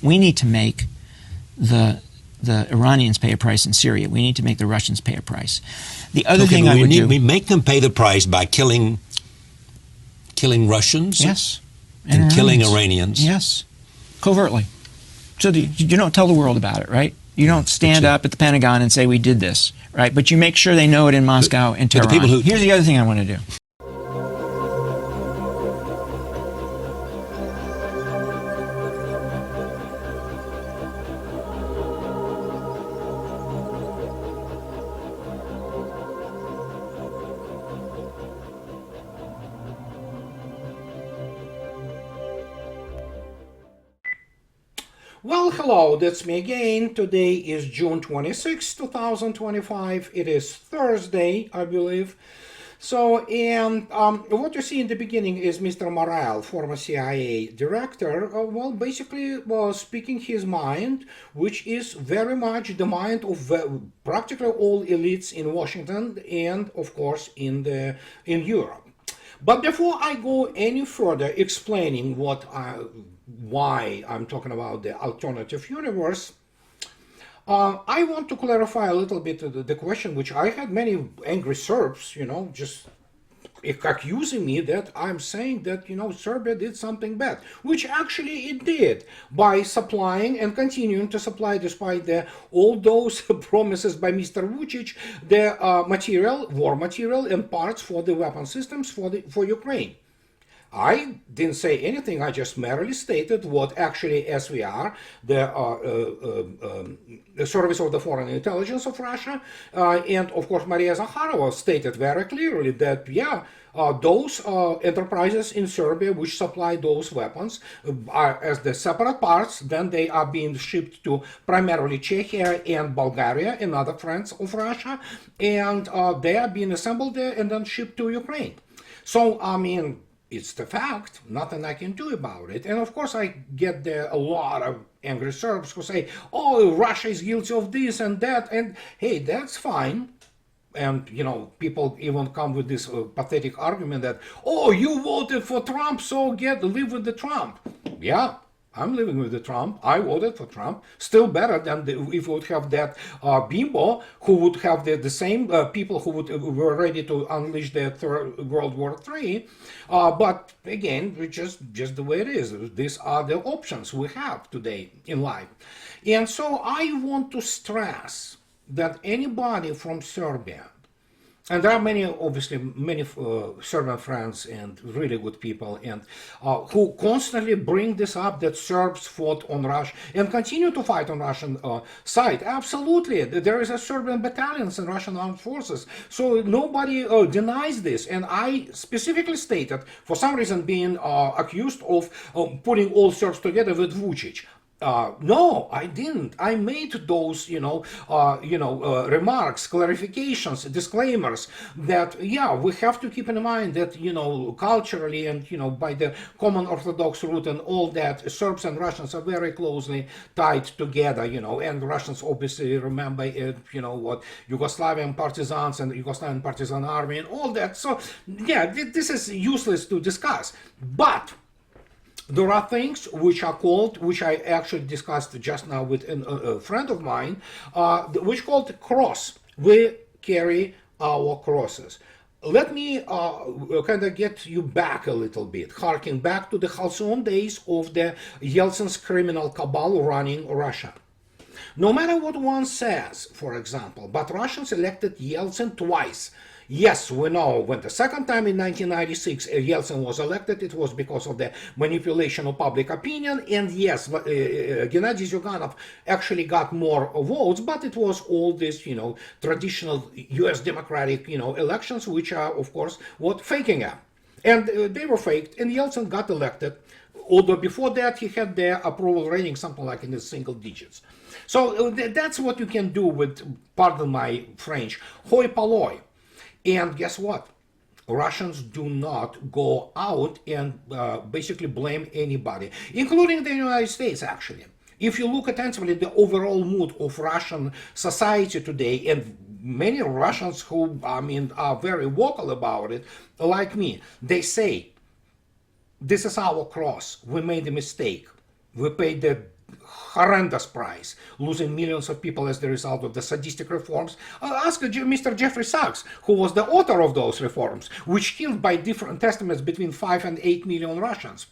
We need to make the Iranians pay a price in Syria. We need to make the Russians pay a price. The other thing I would do... We make them pay the price by killing Russians? Yes. And killing Iranians? Yes. Covertly. So you don't tell the world about it, right? You don't stand up at the Pentagon and say, we did this, right? But you make sure they know it in Moscow and Tehran. Here's the other thing I want to do. Well, hello, that's me again. Today is June 26, 2025. It is Thursday, I believe. So, and what you see in the beginning is Mr. Morale, former CIA director, well, basically speaking his mind, which is very much the mind of practically all elites in Washington and, of course, in Europe. But before I go any further explaining why I'm talking about the alternative universe, I want to clarify a little bit the question, which I had many angry Serbs, just accusing me that I'm saying that, Serbia did something bad, which actually it did by supplying and continuing to supply, despite all those promises by Mr. Vucic, the war material and parts for the weapon systems for Ukraine. I didn't say anything, I just merely stated what actually SVR, the Service of the Foreign Intelligence of Russia, and of course Maria Zakharova stated very clearly that, those enterprises in Serbia which supply those weapons are as the separate parts, then they are being shipped to primarily Czechia and Bulgaria and other friends of Russia, and they are being assembled there and then shipped to Ukraine. So, I mean, it's the fact, nothing I can do about it. And of course I get a lot of angry Serbs who say, oh, Russia is guilty of this and that, and hey, that's fine. And, people even come with this pathetic argument that, oh, you voted for Trump, so live with the Trump. Yeah, I'm living with the Trump. I voted for Trump. Still better than if we would have that bimbo who would have the same people who were ready to unleash the World War III. But again, just the way it is. These are the options we have today in life. And so I want to stress that anybody from Serbia, and there are many Serbian friends and really good people, and who constantly bring this up, that Serbs fought on Russia and continue to fight on Russian side. Absolutely, there is a Serbian battalions in Russian armed forces, so nobody denies this. And I specifically stated, for some reason, being accused of putting all Serbs together with Vucic. No, I didn't. I made those, remarks, clarifications, disclaimers that, we have to keep in mind that, culturally and, by the common Orthodox root and all that, Serbs and Russians are very closely tied together, and Russians obviously remember, Yugoslavian partisans and Yugoslavian partisan army and all that. So, this is useless to discuss. But there are things which I actually discussed just now with a friend of mine, which called cross. We carry our crosses. Let me kind of get you back a little bit, harking back to the halcyon days of the Yeltsin's criminal cabal running Russia. No matter what one says, for example, but Russians elected Yeltsin twice. Yes, we know when the second time in 1996 Yeltsin was elected, it was because of the manipulation of public opinion, and yes, Gennady Zyuganov actually got more votes, but it was all this, traditional US democratic, elections, which are, of course, faking them. And they were faked, and Yeltsin got elected, although before that he had their approval rating something like in the single digits. So that's what you can do with, pardon my French, hoi polloi. And guess what? Russians do not go out and basically blame anybody, including the United States, actually. If you look attentively at the overall mood of Russian society today, and many Russians who, are very vocal about it, like me, they say, this is our cross. We made a mistake. We paid the horrendous price, losing millions of people as the result of the sadistic reforms. Ask Mr. Jeffrey Sachs, who was the author of those reforms, which killed by different estimates between 5 and 8 million Russians.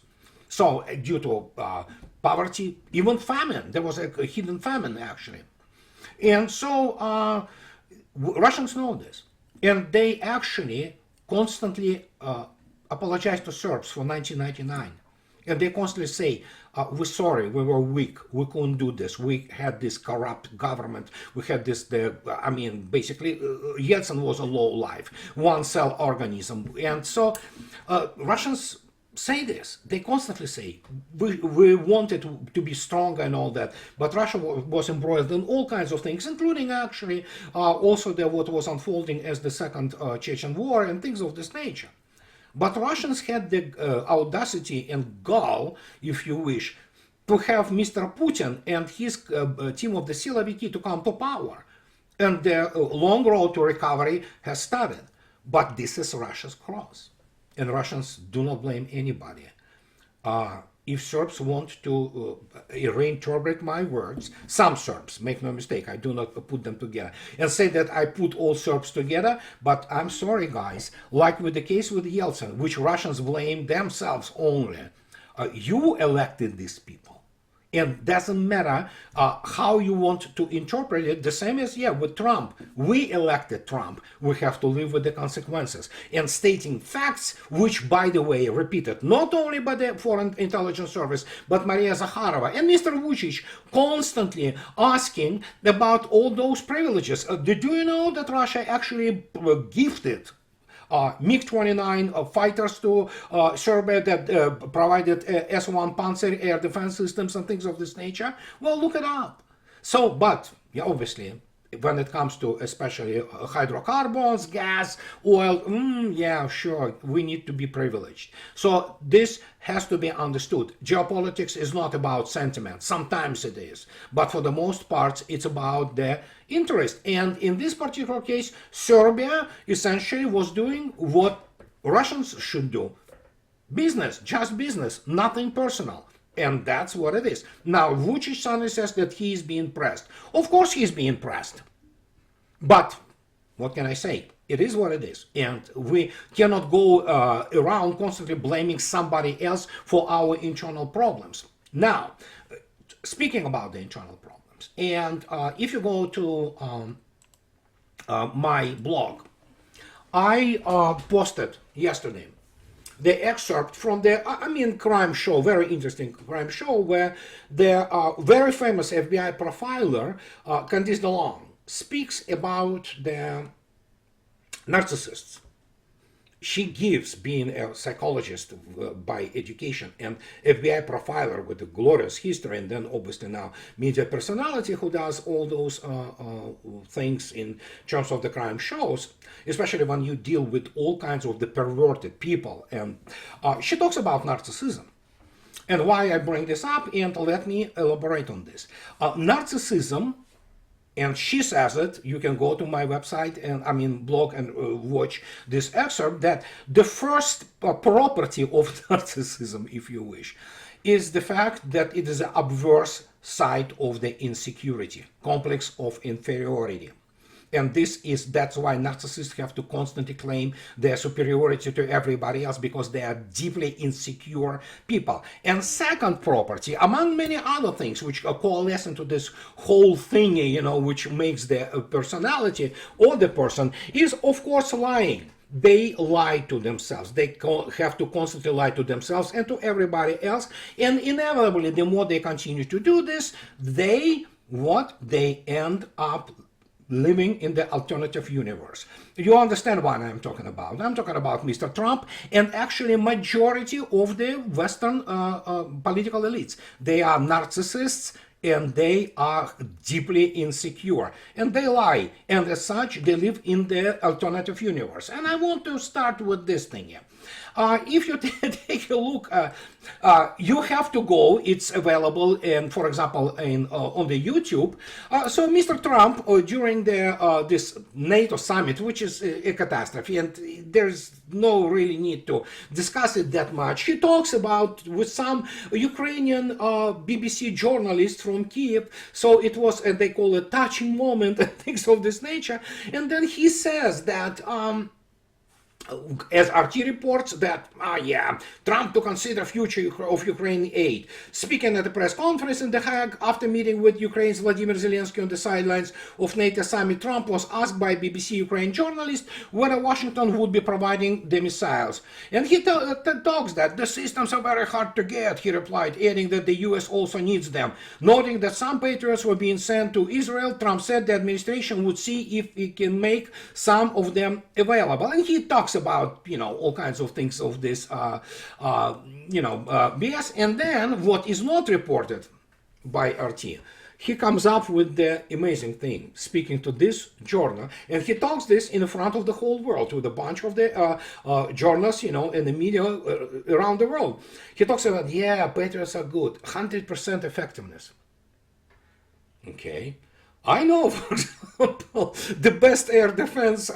So due to poverty, even famine, there was a hidden famine actually. And so Russians know this. And they actually constantly apologize to Serbs for 1999. And they constantly say, we're sorry, we were weak, we couldn't do this, we had this corrupt government, we had this, basically, Yeltsin was a low life, one cell organism. And so Russians say this, they constantly say, we wanted to be strong and all that, but Russia was embroiled in all kinds of things, including actually also what was unfolding as the Second Chechen War and things of this nature. But Russians had the audacity and gall, if you wish, to have Mr. Putin and his team of the Siloviki to come to power. And the long road to recovery has started. But this is Russia's cross. And Russians do not blame anybody. If Serbs want to reinterpret my words, some Serbs, make no mistake, I do not put them together, and say that I put all Serbs together, but I'm sorry guys, like with the case with Yeltsin, which Russians blame themselves only, you elected these people. And doesn't matter how you want to interpret it, the same as, with Trump. We elected Trump. We have to live with the consequences. And stating facts, which, by the way, repeated not only by the Foreign Intelligence Service, but Maria Zakharova and Mr. Vucic constantly asking about all those privileges. Do you know that Russia actually gifted MiG-29 fighters to Serbia that provided S-1 Panzer air defense systems and things of this nature? Well, look it up. So, but, obviously, when it comes to especially hydrocarbons, gas, oil, sure, we need to be privileged. So this has to be understood. Geopolitics is not about sentiment. Sometimes it is. But for the most part, it's about the interest. And in this particular case, Serbia essentially was doing what Russians should do. Business, just business, nothing personal. And that's what it is. Now, Vucic suddenly says that he is being pressed. Of course he's being pressed. But, what can I say? It is what it is. And we cannot go around constantly blaming somebody else for our internal problems. Now, speaking about the internal problems, and if you go to my blog, I posted yesterday the excerpt from the, crime show, very interesting crime show, where the very famous FBI profiler, Candice DeLong, speaks about the narcissists. She gives, being a psychologist by education and FBI profiler with a glorious history, and then obviously now media personality who does all those things in terms of the crime shows, especially when you deal with all kinds of the perverted people. And she talks about narcissism. And why I bring this up, and let me elaborate on this. Narcissism, and she says it, you can go to my website and blog and watch this excerpt, that the first property of narcissism, if you wish, is the fact that it is an adverse side of the insecurity, complex of inferiority. And that's why narcissists have to constantly claim their superiority to everybody else, because they are deeply insecure people. And second property, among many other things which coalesce into this whole thing, which makes their personality or the person, is of course lying. They lie to themselves. They have to constantly lie to themselves and to everybody else. And inevitably, the more they continue to do this, they end up living in the alternative universe. You understand what I'm talking about. I'm talking about Mr. Trump and actually majority of the Western political elites. They are narcissists and they are deeply insecure. And they lie. And as such, they live in the alternative universe. And I want to start with this thing here. if you take a look, you have to go. It's available, and for example, on the YouTube. So Mr. Trump, during this NATO summit, which is a catastrophe, and there's no really need to discuss it that much. He talks about with some Ukrainian BBC journalist from Kiev. So it was, they call it touching moment and things of this nature. And then he says that as RT reports that, Trump to consider future of Ukraine aid. Speaking at a press conference in The Hague after meeting with Ukraine's Vladimir Zelensky on the sidelines of NATO summit, Trump was asked by BBC Ukraine journalist whether Washington would be providing the missiles. And he talks that the systems are very hard to get, he replied, adding that the US also needs them. Noting that some Patriots were being sent to Israel, Trump said the administration would see if it can make some of them available. And he talks about, all kinds of things of this, BS. And then what is not reported by RT, he comes up with the amazing thing, speaking to this journal, and he talks this in front of the whole world with a bunch of the journalists, and the media around the world. He talks about, Patriots are good, 100% effectiveness. Okay. I know, for example, the best air defense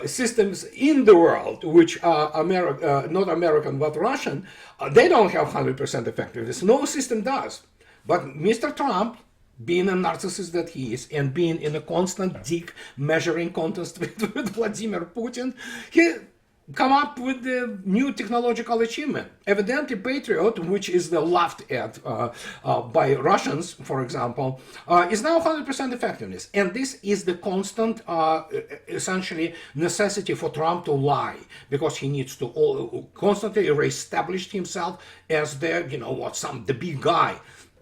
systems in the world, which are not American but Russian, they don't have 100% effectiveness. No system does. But Mr. Trump, being a narcissist that he is, and being in a constant dick measuring contest with Vladimir Putin, he come up with the new technological achievement. Evidently, Patriot, which is the laughed at by Russians, for example, is now 100% effectiveness. And this is the constant, essentially, necessity for Trump to lie, because he needs to constantly reestablish himself as the big guy.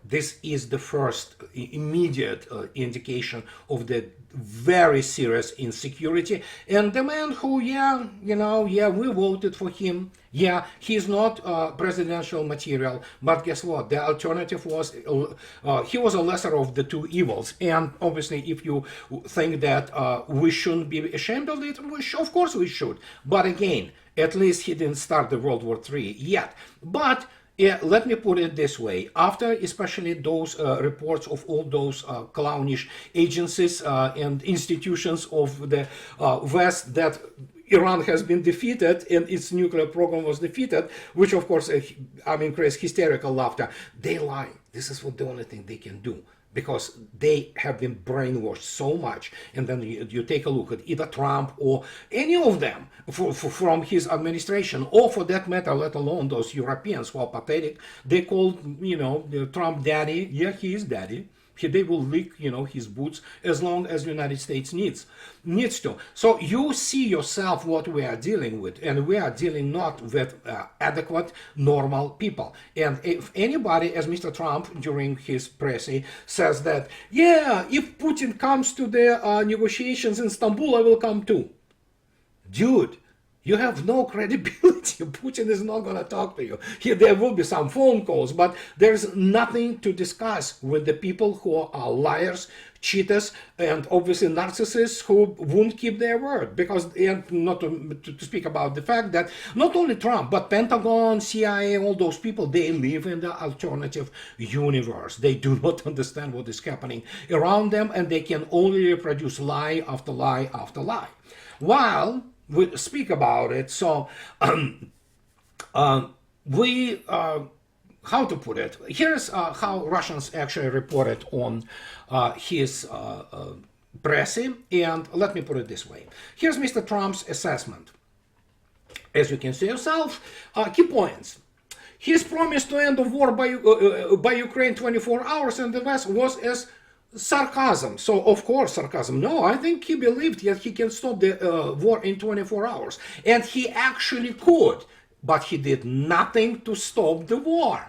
This is the first immediate indication of the very serious insecurity. And the man who, we voted for him. He's not presidential material. But guess what? The alternative was, he was a lesser of the two evils. And obviously, if you think that we shouldn't be ashamed of it, of course we should. But again, at least he didn't start the World War III yet. But let me put it this way. After especially those reports of all those clownish agencies and institutions of the West that Iran has been defeated and its nuclear program was defeated, which of course, creates hysterical laughter. They lie. This is the only thing they can do, because they have been brainwashed so much. And then you take a look at either Trump or any of them from his administration, or for that matter, let alone those Europeans who are pathetic. They call, Trump daddy. Yeah, he is daddy. They will lick, his boots as long as the United States needs to. So you see yourself what we are dealing with, and we are dealing not with adequate, normal people. And if anybody, as Mr. Trump during his press says that, if Putin comes to the negotiations in Istanbul, I will come too. Dude, you have no credibility. Putin is not going to talk to you. There will be some phone calls, but there's nothing to discuss with the people who are liars, cheaters, and obviously narcissists who won't keep their word. Because, and not to speak about the fact that not only Trump, but Pentagon, CIA, all those people, they live in the alternative universe. They do not understand what is happening around them, and they can only reproduce lie after lie after lie. While we speak about it, so how to put it? Here's how Russians actually reported on his press, and let me put it this way. Here's Mr. Trump's assessment. As you can see yourself, key points. His promise to end the war by Ukraine 24 hours in the West was as sarcasm. So, of course, sarcasm. No, I think he believed that he can stop the war in 24 hours. And he actually could. But he did nothing to stop the war.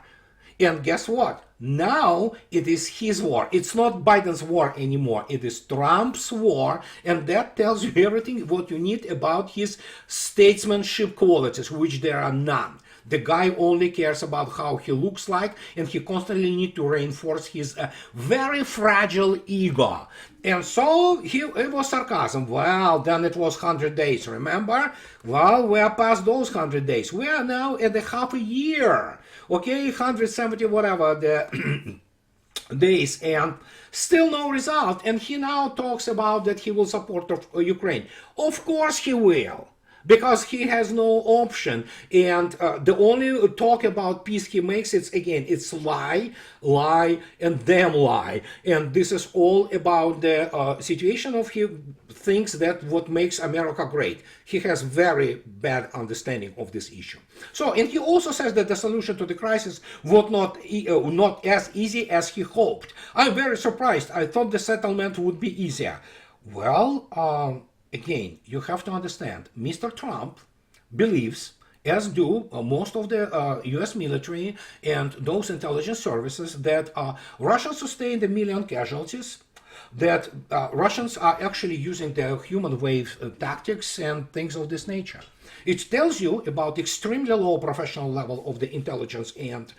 And guess what? Now it is his war. It's not Biden's war anymore. It is Trump's war. And that tells you everything what you need about his statesmanship qualities, which there are none. The guy only cares about how he looks like, and he constantly needs to reinforce his very fragile ego. And so it was sarcasm. Well, then it was 100 days, remember? Well, we are past those 100 days. We are now at the half a year. Okay, 170 whatever the days, and still no result. And he now talks about that he will support Ukraine. Of course he will, because he has no option. And the only talk about peace he makes, it's lie, and damn lie. And this is all about the situation of he thinks that what makes America great. He has very bad understanding of this issue. So, and he also says that the solution to the crisis was not as easy as he hoped. I'm very surprised. I thought the settlement would be easier. Well, again, you have to understand, Mr. Trump believes, as do most of the US military and those intelligence services, that Russia sustained 1 million casualties, that Russians are actually using the human wave tactics and things of this nature. It tells you about extremely low professional level of the intelligence and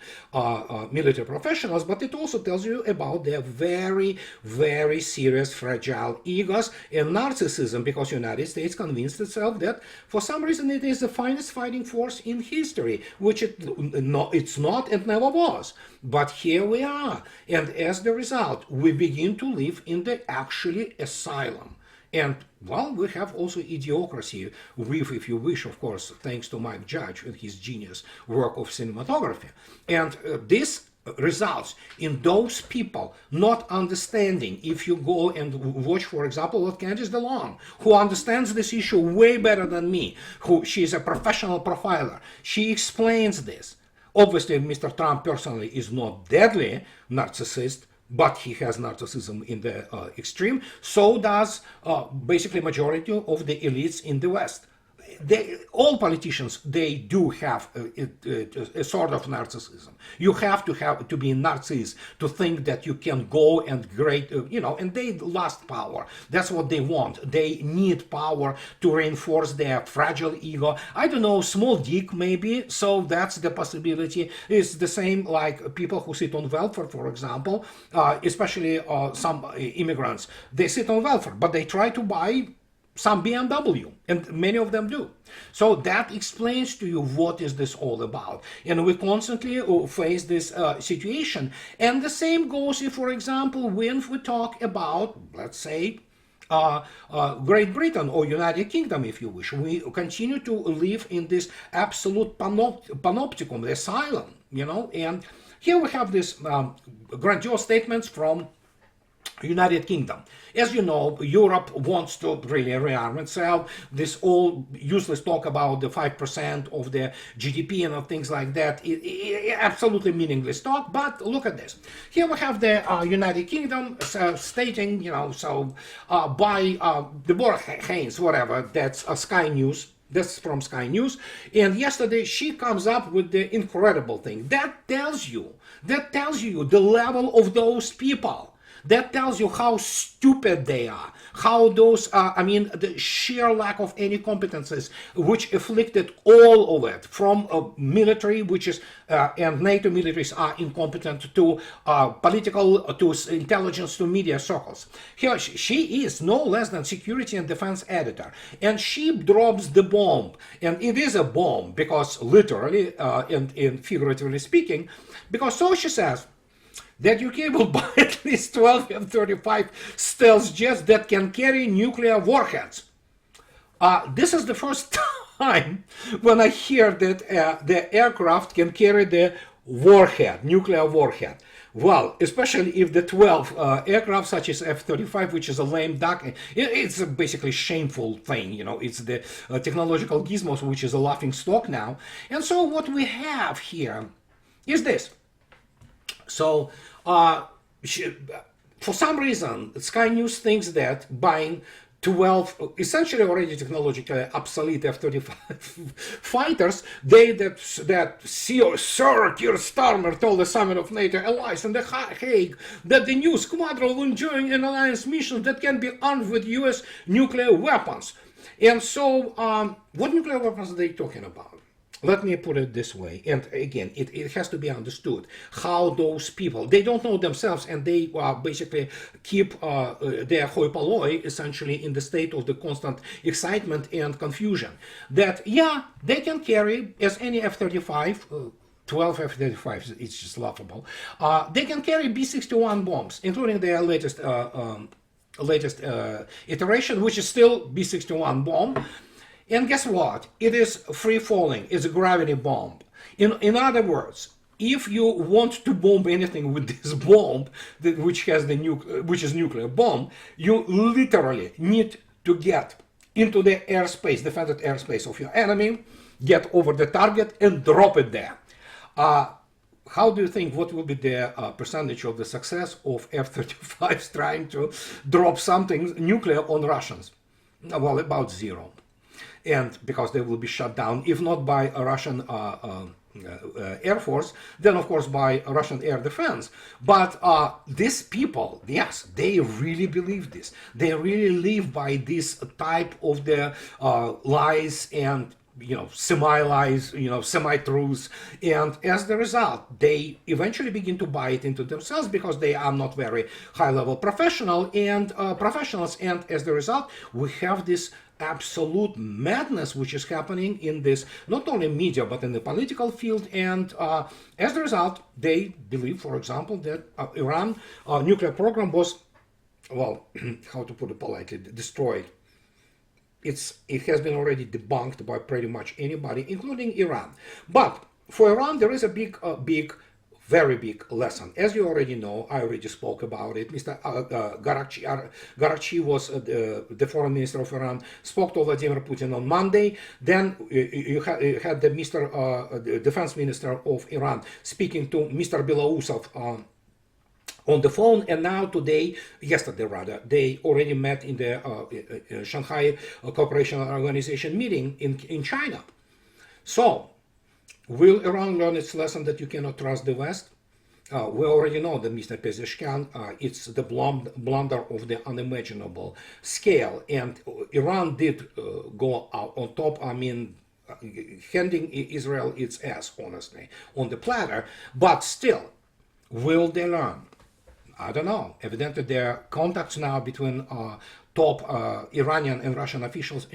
military professionals, but it also tells you about their very, very serious, fragile egos and narcissism, because the United States convinced itself that for some reason it is the finest fighting force in history, which it's not and never was. But here we are, and as the result, we begin to live in the actually asylum. And, well, we have also idiocracy, with, if you wish, of course, thanks to Mike Judge and his genius work of cinematography. And this results in those people not understanding. If you go and watch, for example, what Candice DeLong, who understands this issue way better than me, she is a professional profiler, she explains this. Obviously, Mr. Trump personally is not deadly narcissist, but he has narcissism in the extreme. So does basically majority of the elites in the West. All politicians, they do have a sort of narcissism. You have to be a narcissist to think that you can go and and they lust power. That's what they want. They need power to reinforce their fragile ego. I don't know, small dick maybe, so that's the possibility. It's the same like people who sit on welfare, for example, especially some immigrants. They sit on welfare, but they try to buy some BMW, and many of them do. So that explains to you what is this all about. And we constantly face this situation. And the same goes if, for example, when we talk about, let's say, Great Britain or United Kingdom, if you wish, we continue to live in this absolute panopticon, the asylum, and here we have this grandiose statements from United Kingdom. As you know, Europe wants to really rearm itself. This all useless talk about the 5% of the GDP and things like that, absolutely meaningless talk. But look at this. Here we have the United Kingdom stating, by Deborah Haynes, whatever, that's Sky News. That's from Sky News. And yesterday she comes up with the incredible thing. That tells you the level of those people. That tells you how stupid they are, how those, the sheer lack of any competences, which afflicted all of it, from military, which is, and NATO militaries are incompetent, to political, to intelligence, to media circles. Here, she is no less than security and defense editor, and she drops the bomb, and it is a bomb, because literally, and figuratively speaking, because so she says, that UK will buy at least 12 F-35 stealth jets that can carry nuclear warheads. This is the first time when I hear that the aircraft can carry the warhead, nuclear warhead. Well, especially if the 12 aircraft such as F-35, which is a lame duck, it's a basically shameful thing, it's the technological gizmos, which is a laughing stock now. And so what we have here is this. So, for some reason, Sky News thinks that buying 12 essentially already technologically obsolete F-35 fighters, that Sir Keir Starmer told the summit of NATO allies in The Hague that the new squadron will join an alliance mission that can be armed with US nuclear weapons. And so, what nuclear weapons are they talking about? let me put it this way, and again, it has to be understood how those people, they don't know themselves, and they basically keep their hoi polloi essentially in the state of the constant excitement and confusion. That, yeah, they can carry, as any F-35, 12 F-35s, it's just laughable, they can carry B-61 bombs, including their latest iteration, which is still B-61 bomb. And guess what? It is free falling. It's a gravity bomb. In other words, if you want to bomb anything with this bomb, which is nuclear bomb, you literally need to get into the airspace, defended airspace of your enemy, get over the target, and drop it there. How do you think, what will be the percentage of the success of F-35s trying to drop something nuclear on Russians? Well, about zero. And because they will be shut down, if not by a Russian Air Force, then of course by Russian air defense. But these people, yes, they really believe this. They really live by this type of the lies and semi-lies, semi-truths, and as the result, they eventually begin to buy it into themselves because they are not very high-level professionals, and as the result, we have this absolute madness which is happening in this, not only media, but in the political field, and as a result, they believe, for example, that Iran nuclear program was, well, how to put it politely, destroyed. It has been already debunked by pretty much anybody, including Iran. But for Iran, there is a very big lesson. As you already know, I already spoke about it. Mr. Garachi was the foreign minister of Iran, spoke to Vladimir Putin on Monday. Then you had the the defense minister of Iran speaking to Mr. Belousov on the phone, and now yesterday rather, they already met in the Shanghai Cooperation Organization meeting in China. So, will Iran learn its lesson that you cannot trust the West? We already know that Mr. Pezeshkian, it's the blunder of the unimaginable scale, and Iran did go out on top. I mean, handing Israel its ass, honestly, on the platter, but still, will they learn? I don't know. Evidently, there are contacts now between top Iranian and Russian officials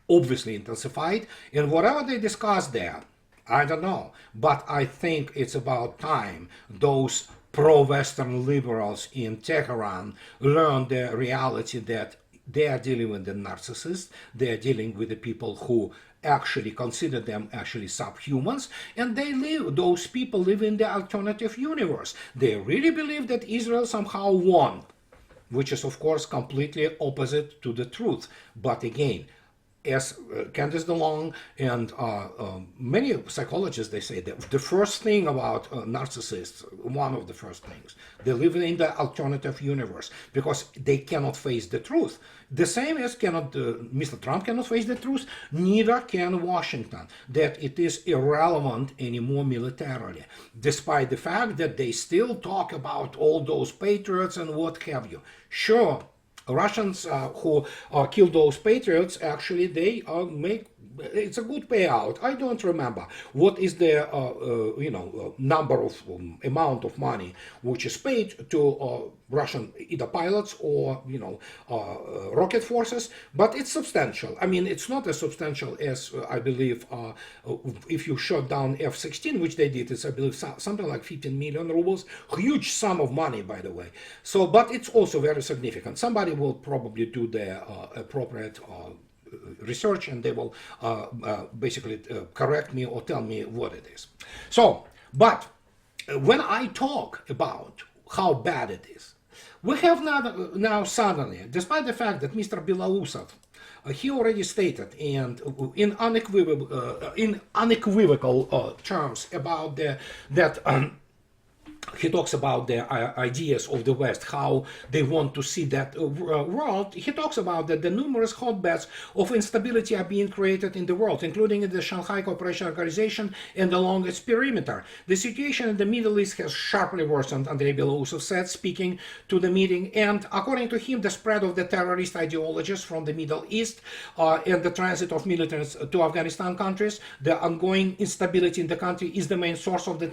obviously intensified, and whatever they discuss there, I don't know. But I think it's about time those pro-Western liberals in Tehran learn the reality that they are dealing with the narcissists, they are dealing with the people who actually consider them actually subhumans, and those people live in the alternative universe. They really believe that Israel somehow won, which is of course completely opposite to the truth. But again, as Candice DeLong and many psychologists, they say that the first thing about narcissists, one of the first things, they live in the alternative universe because they cannot face the truth. The same as Mr. Trump cannot face the truth, neither can Washington, that it is irrelevant anymore militarily, despite the fact that they still talk about all those patriots and what have you. Sure, Russians who kill those patriots, actually they make, it's a good payout. I don't remember what is the number of amount of money which is paid to Russian either pilots or rocket forces, but it's substantial. I mean, it's not as substantial as I believe if you shot down F-16, which they did. It's I believe something like 15 million rubles, huge sum of money, by the way. So, but it's also very significant. Somebody will probably do the appropriate research, and they will basically correct me or tell me what it is. So, but when I talk about how bad it is, we have now suddenly, despite the fact that Mr. Belousov, he already stated and in unequivocal terms about that he talks about the ideas of the West, how they want to see that world. He talks about that the numerous hotbeds of instability are being created in the world, including in the Shanghai Cooperation Organization and along its perimeter. The situation in the Middle East has sharply worsened, Andrei Belousov said, speaking to the meeting. And according to him, the spread of the terrorist ideologies from the Middle East and the transit of militants to Afghanistan countries, the ongoing instability in the country is the main source of the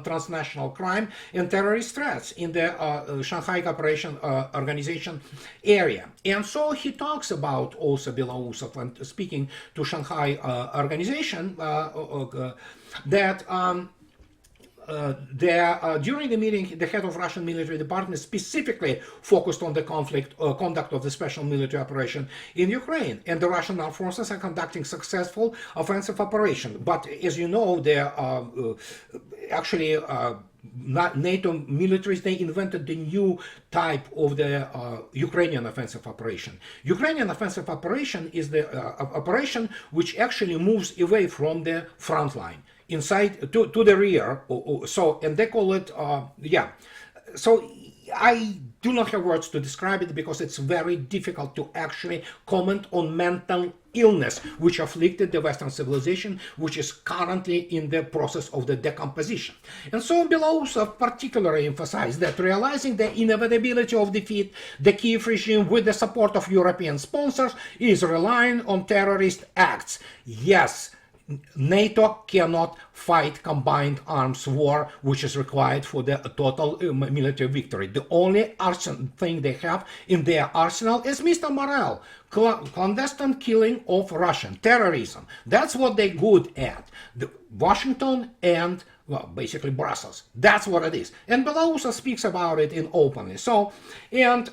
transnational crime and terrorist threats in the Shanghai Cooperation Organization area. And so he talks about also Belousov, when speaking to Shanghai Organization, that during the meeting, the head of Russian military department specifically focused on the conduct of the special military operation in Ukraine, and the Russian armed forces are conducting successful offensive operation. But as you know, they actually NATO militaries, they invented the new type of the Ukrainian offensive operation. Ukrainian offensive operation is the operation which actually moves away from the front line, inside to the rear. So, and they call it, So I do not have words to describe it because it's very difficult to actually comment on mental illness which afflicted the Western civilization, which is currently in the process of the decomposition. And so Belousov particularly emphasized that realizing the inevitability of defeat, the Kiev regime, with the support of European sponsors, is relying on terrorist acts. Yes, NATO cannot fight combined arms war, which is required for the total military victory. The only thing they have in their arsenal is Mr. Morel, clandestine killing of Russian, terrorism. That's what they're good at. Washington and, well, basically Brussels. That's what it is. And Belarus speaks about it in openly. So, and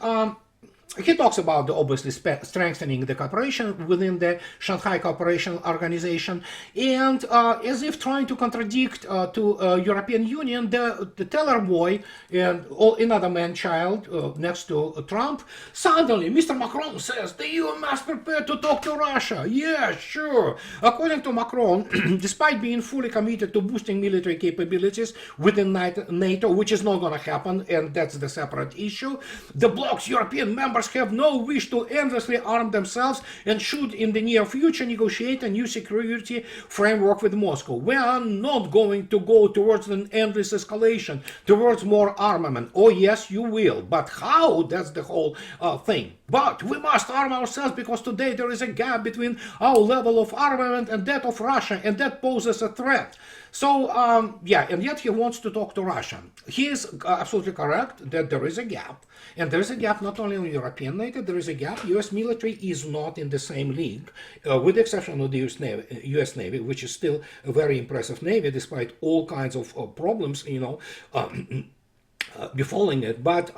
he talks about obviously strengthening the cooperation within the Shanghai Cooperation Organization, and as if trying to contradict to European Union, the teller boy and another man-child next to Trump, suddenly Mr. Macron says the EU must prepare to talk to Russia. Yeah, sure. According to Macron, despite being fully committed to boosting military capabilities within NATO, which is not going to happen, and that's the separate issue, the bloc's European members have no wish to endlessly arm themselves and should in the near future negotiate a new security framework with Moscow. We are not going to go towards an endless escalation, towards more armament. Oh yes, you will, but how? That's the whole thing. But we must arm ourselves because today there is a gap between our level of armament and that of Russia, and that poses a threat. So, and yet he wants to talk to Russia. He is absolutely correct that there is a gap. And there is a gap not only in European NATO, there is a gap. US military is not in the same league, with the exception of the US Navy, which is still a very impressive Navy, despite all kinds of problems, befalling it. But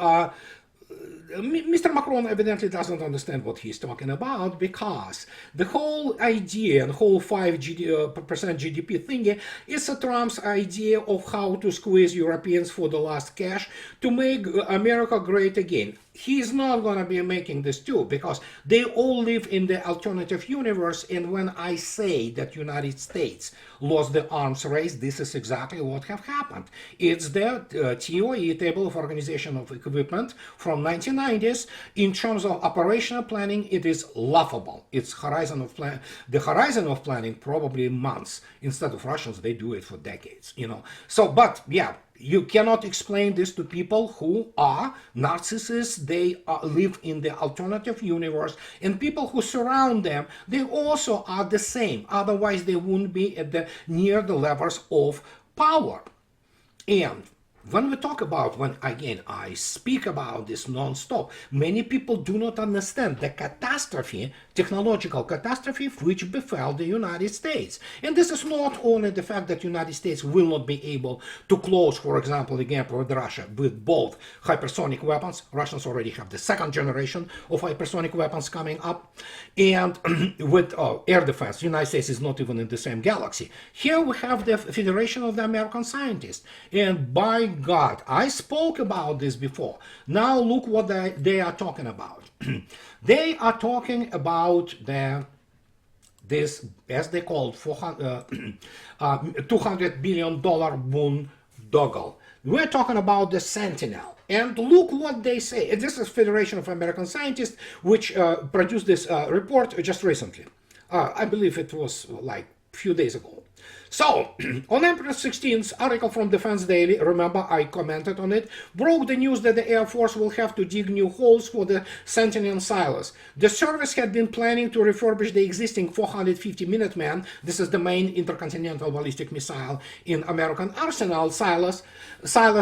Mr. Macron evidently doesn't understand what he's talking about, because the whole idea and whole 5% GDP thingy is a Trump's idea of how to squeeze Europeans for the last cash to make America great again. He's not going to be making this too, because they all live in the alternative universe. And when I say that United States lost the arms race, this is exactly what have happened. It's the TOE, Table of Organization of Equipment, from 1990s. In terms of operational planning, it is laughable. It's the horizon of planning probably months. Instead of Russians, they do it for decades. So, but yeah. You cannot explain this to people who are narcissists. They live in the alternative universe, and people who surround them, they also are the same. Otherwise, they wouldn't be at near the levels of power. And when we talk about, again I speak about this non-stop, many people do not understand the catastrophe, technological catastrophe, which befell the United States. And this is not only the fact that the United States will not be able to close, for example, the gap with Russia with both hypersonic weapons. Russians already have the second generation of hypersonic weapons coming up. And with air defense, the United States is not even in the same galaxy. Here we have the Federation of the American Scientists. And by God, I spoke about this before. Now look what they are talking about. They are talking about this, as they call $200 billion boondoggle. we're talking about the Sentinel. And look what they say. This is Federation of American Scientists, which produced this report just recently. I believe it was like a few days ago. So, on April 16th, article from Defense Daily, remember I commented on it, broke the news that the Air Force will have to dig new holes for the Sentinel silos. The service had been planning to refurbish the existing 450 Minuteman, this is the main intercontinental ballistic missile in American arsenal silos,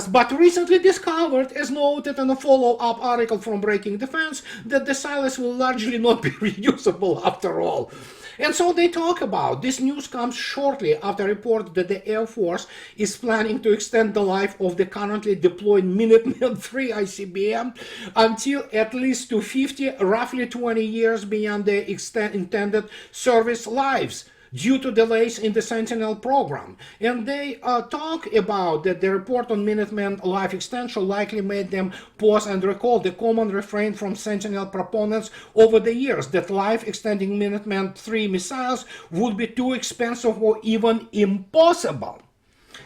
but recently discovered, as noted in a follow-up article from Breaking Defense, that the silos will largely not be reusable after all. And so they talk about this news comes shortly after a report that the Air Force is planning to extend the life of the currently deployed Minuteman III ICBM until at least 250, roughly 20 years beyond the intended service lives, due to delays in the Sentinel program. And they talk about that the report on Minuteman life extension likely made them pause and recall the common refrain from Sentinel proponents over the years that life-extending Minuteman III missiles would be too expensive or even impossible.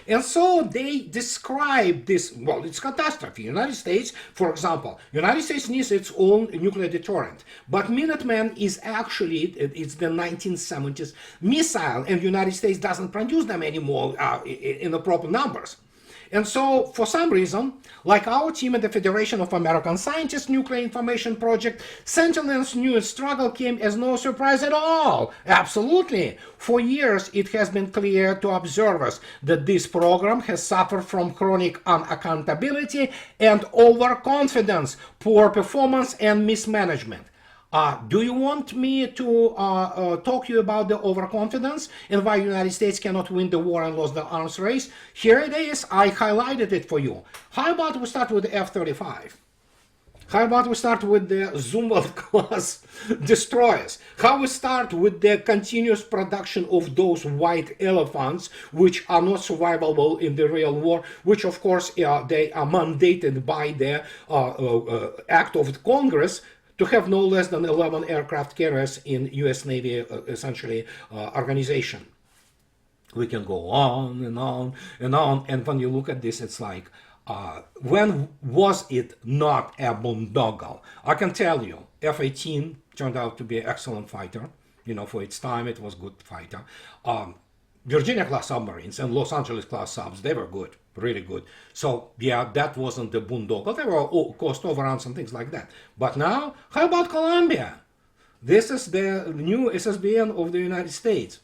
And so they describe this, well, it's catastrophe. United States, for example, United States needs its own nuclear deterrent. But Minuteman is actually, it's the 1970s missile, and United States doesn't produce them anymore in the proper numbers. And so, for some reason, like our team at the Federation of American Scientists Nuclear Information Project, Sentinel's new struggle came as no surprise at all. Absolutely. For years, it has been clear to observers that this program has suffered from chronic unaccountability and overconfidence, poor performance, and mismanagement. Do you want me to talk to you about the overconfidence and why the United States cannot win the war and lost the arms race? Here it is. I highlighted it for you. How about we start with the F-35? How about we start with the Zumwalt class destroyers? How we start with the continuous production of those white elephants, which are not survivable in the real war, which of course they are mandated by the act of Congress to have no less than 11 aircraft carriers in U.S. Navy, essentially, organization. We can go on and on and on, and when you look at this, it's like, when was it not a boondoggle? I can tell you, F-18 turned out to be an excellent fighter. You know, for its time, it was a good fighter. Virginia-class submarines and Los Angeles-class subs, they were good, really good. So, yeah, that wasn't the boondoggle. There were cost overruns and things like that. But now, how about Columbia? This is the new SSBN of the United States.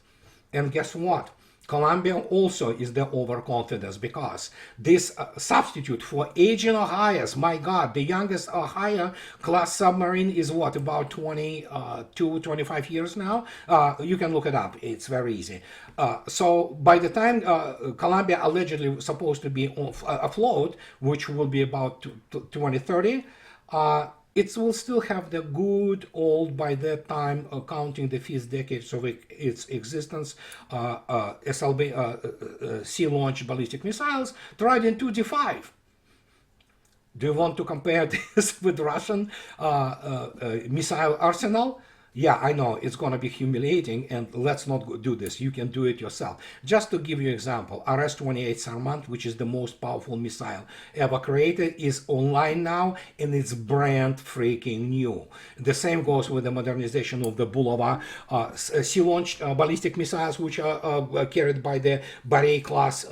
And guess what? Columbia also is the overconfidence, because this substitute for aging Ohio's, my God, the youngest Ohio class submarine is what, about 22, 25 years now? You can look it up. It's very easy. So by the time Columbia allegedly was supposed to be afloat, which will be about 2030, it will still have the good old, by that time, counting the 5th decade of its existence, sea-launched ballistic missiles, Trident 2D5. Do you want to compare this with Russian missile arsenal? Yeah, I know, it's going to be humiliating, and let's not do this. You can do it yourself. Just to give you an example, RS-28 Sarmat, which is the most powerful missile ever created, is online now, and it's brand freaking new. The same goes with the modernization of the Bulava sea-launched ballistic missiles, which are carried by the Barei-class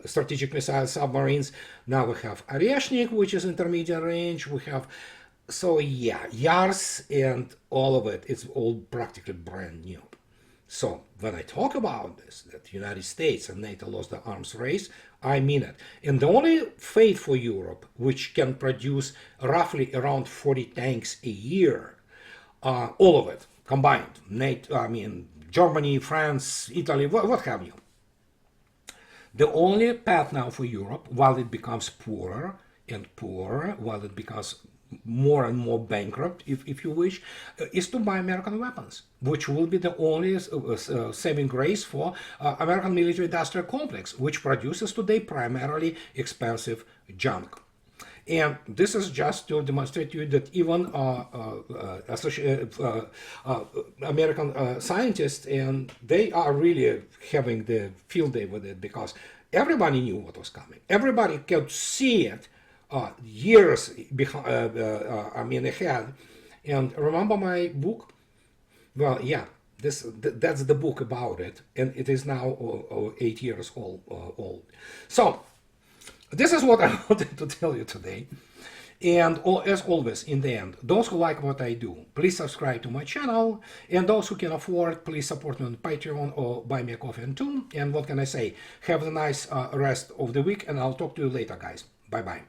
strategic missile submarines. Now we have Oryashnik, which is intermediate range. We have... So yeah, Yars and all of it, it's all practically brand new. So when I talk about this, that the United States and NATO lost the arms race, I mean it. And the only fate for Europe, which can produce roughly around 40 tanks a year, all of it combined, NATO, I mean, Germany, France, Italy, what have you. The only path now for Europe, while it becomes poorer and poorer, while it becomes more and more bankrupt, if you wish, is to buy American weapons, which will be the only saving grace for American military-industrial complex, which produces today primarily expensive junk. And this is just to demonstrate to you that even American scientists, and they are really having the field day with it, because everybody knew what was coming. Everybody could see it years behind, ahead. And remember my book? Well, yeah, that's the book about it, and it is now 8 years old. So this is what I wanted to tell you today. And as always, in the end, those who like what I do, please subscribe to my channel. And those who can afford, please support me on Patreon or buy me a coffee and two. And what can I say? Have a nice rest of the week, and I'll talk to you later, guys. Bye-bye.